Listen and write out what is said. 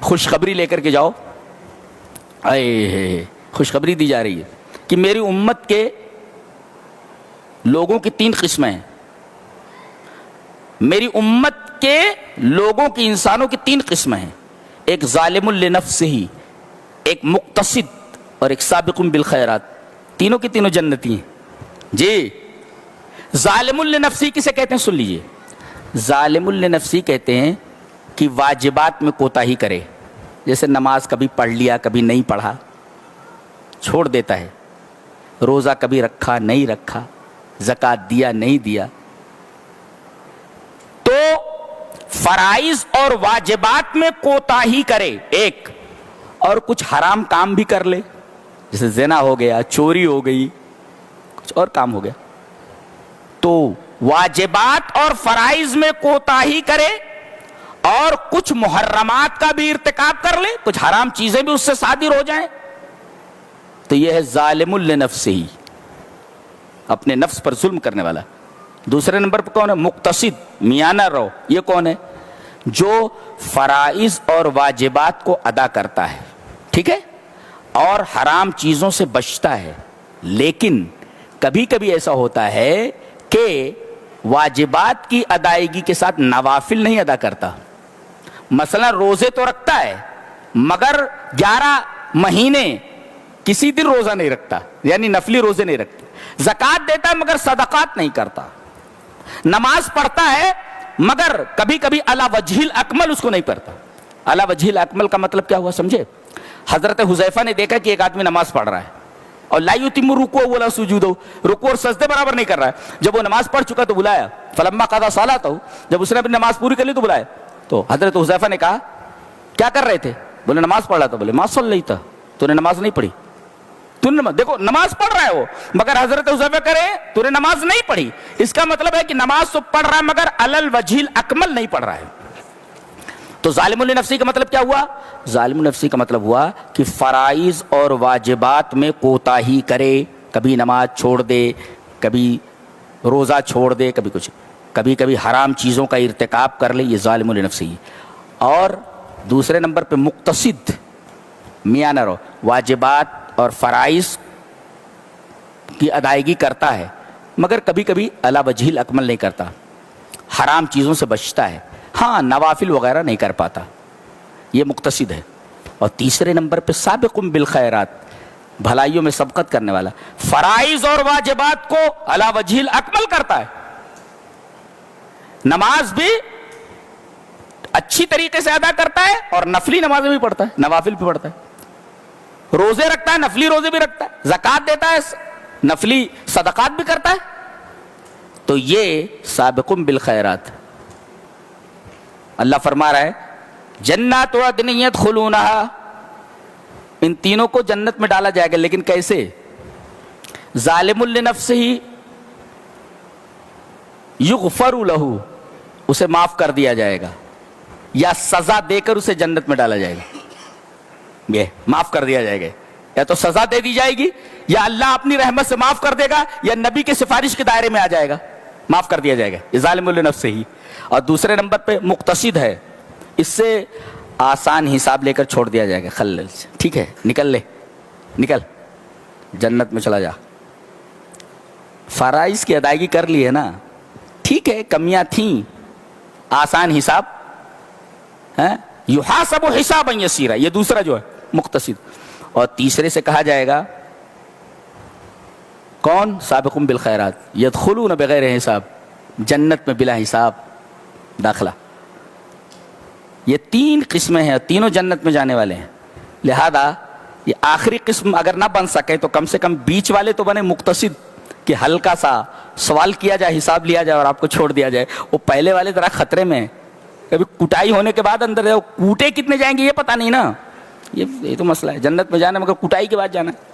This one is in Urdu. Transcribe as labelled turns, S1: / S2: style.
S1: خوشخبری لے کر کے جاؤ. اے خوشخبری دی جا رہی ہے کہ میری امت کے لوگوں کی 3 قسمیں ہیں. میری امت کے لوگوں کی، انسانوں کی 3 قسمیں ہیں. ایک ظالم لنفسہ، ایک مقتصد اور ایک سابق بالخیرات. تینوں کی تینوں جنتی ہیں. جی ظالم لنفسی کسے کہتے ہیں؟ سن لیجئے. ظالم لنفسی کہتے ہیں کہ واجبات میں کوتاہی کرے. جیسے نماز کبھی پڑھ لیا، کبھی نہیں پڑھا، چھوڑ دیتا ہے. روزہ کبھی رکھا نہیں رکھا، زکوٰۃ دیا نہیں دیا. تو فرائض اور واجبات میں کوتاہی کرے ایک، اور کچھ حرام کام بھی کر لے، جیسے زنا ہو گیا، چوری ہو گئی، کچھ اور کام ہو گیا. تو واجبات اور فرائض میں کوتاہی کرے اور کچھ محرمات کا بھی ارتکاب کر لے، کچھ حرام چیزیں بھی اس سے صادر ہو جائیں، تو یہ ہے ظالم لنفسہ، اپنے نفس پر ظلم کرنے والا. دوسرے نمبر پر کون ہے؟ مقتصد، میانہ رو. یہ کون ہے؟ جو فرائض اور واجبات کو ادا کرتا ہے، ٹھیک ہے، اور حرام چیزوں سے بچتا ہے. لیکن کبھی کبھی ایسا ہوتا ہے کہ واجبات کی ادائیگی کے ساتھ نوافل نہیں ادا کرتا. مثلا روزے تو رکھتا ہے مگر 11 مہینے کسی دن روزہ نہیں رکھتا، یعنی نفلی روزے نہیں رکھتا. زکوٰۃ دیتا ہے مگر صدقات نہیں کرتا. نماز پڑھتا ہے مگر کبھی کبھی علی وجہ الاکمل اس کو نہیں پڑھتا. علی وجہ الاکمل کا مطلب کیا ہوا سمجھے؟ حضرت حذیفہ نے دیکھا کہ ایک آدمی نماز پڑھ رہا ہے اور لا یتم رکوع ولا سجود، رکوع اور سجدے برابر نہیں کر رہا ہے. جب وہ نماز پڑھ چکا تو بلایا، فلما قضى صلاته، جب اس نے اپنی نماز پوری کر لی تو بلایا. تو حضرت حذیفہ نے کہا کیا کر رہے تھے؟ بولے نماز پڑھ رہا تھا. بولے ما صلیت، تو نے نماز نہیں پڑھی. دیکھو نماز پڑھ رہا ہے وہ، مگر حضرت حذیفہ کرے تو نے نماز نہیں پڑھی. اس کا مطلب ہے کہ نماز تو پڑھ رہا ہے مگر علی الوجہ الاکمل نہیں پڑھ رہا ہے. تو ظالم لنفسی کا مطلب کیا ہوا؟ ظالم نفسی کا مطلب ہوا کہ فرائض اور واجبات میں کوتاہی کرے. کبھی نماز چھوڑ دے، کبھی روزہ چھوڑ دے، کبھی کچھ، کبھی کبھی حرام چیزوں کا ارتکاب کر لے. یہ ظالم لنفسی. اور دوسرے نمبر پہ مقتصد، میانہ رو، واجبات اور فرائض کی ادائیگی کرتا ہے مگر کبھی کبھی علی وجہ الاکمل نہیں کرتا، حرام چیزوں سے بچتا ہے. ہاں نوافل وغیرہ نہیں کر پاتا. یہ مقتصد ہے. اور تیسرے نمبر پہ سابق بالخیرات، بھلائیوں میں سبقت کرنے والا. فرائض اور واجبات کو علی وجہ الاکمل کرتا ہے، نماز بھی اچھی طریقے سے ادا کرتا ہے اور نفلی نمازیں بھی پڑھتا ہے، نوافل بھی پڑھتا ہے. روزے رکھتا ہے، نفلی روزے بھی رکھتا ہے. زکوٰۃ دیتا ہے، نفلی صدقات بھی کرتا ہے. تو یہ سابق بالخیرات. اللہ فرما رہا ہے جنات عدن یدخلونہا، ان تینوں کو جنت میں ڈالا جائے گا. لیکن کیسے؟ ظالم لنفسہ یغفر لہ، اسے معاف کر دیا جائے گا، یا سزا دے کر اسے جنت میں ڈالا جائے گا. یہ معاف کر دیا جائے گا، یا تو سزا دے دی جائے گی، یا اللہ اپنی رحمت سے معاف کر دے گا، یا نبی کے سفارش کے دائرے میں آ جائے گا، معاف کر دیا جائے گا. یہ ظالم لنفسہ ہی. اور دوسرے نمبر پہ مقتصد ہے، اس سے آسان حساب لے کر چھوڑ دیا جائے گا. خلل سے، ٹھیک ہے نکل لے، نکل جنت میں چلا جا. فرائض کی ادائیگی کر لی ہے نا، ٹھیک ہے کمیاں تھیں، آسان حساب ہے، یحاسب حسابا یسیرا. یہ دوسرا جو ہے مقتصد. اور تیسرے سے کہا جائے گا کون؟ سابق بالخیرات، یدخلون بغیر حساب، جنت میں بلا حساب داخلہ. یہ 3 قسمیں ہیں، تینوں جنت میں جانے والے ہیں. لہذا یہ آخری قسم اگر نہ بن سکے تو کم سے کم بیچ والے تو بنے مقتصد، کہ ہلکا سا سوال کیا جائے، حساب لیا جائے اور آپ کو چھوڑ دیا جائے. وہ پہلے والے ذرا خطرے میں ہیں، کبھی کٹائی ہونے کے بعد اندر جاؤ، کوٹے کتنے جائیں گے یہ پتہ نہیں نا. یہ تو مسئلہ ہے. جنت میں جانا مگر کٹائی کے بعد جانا ہے.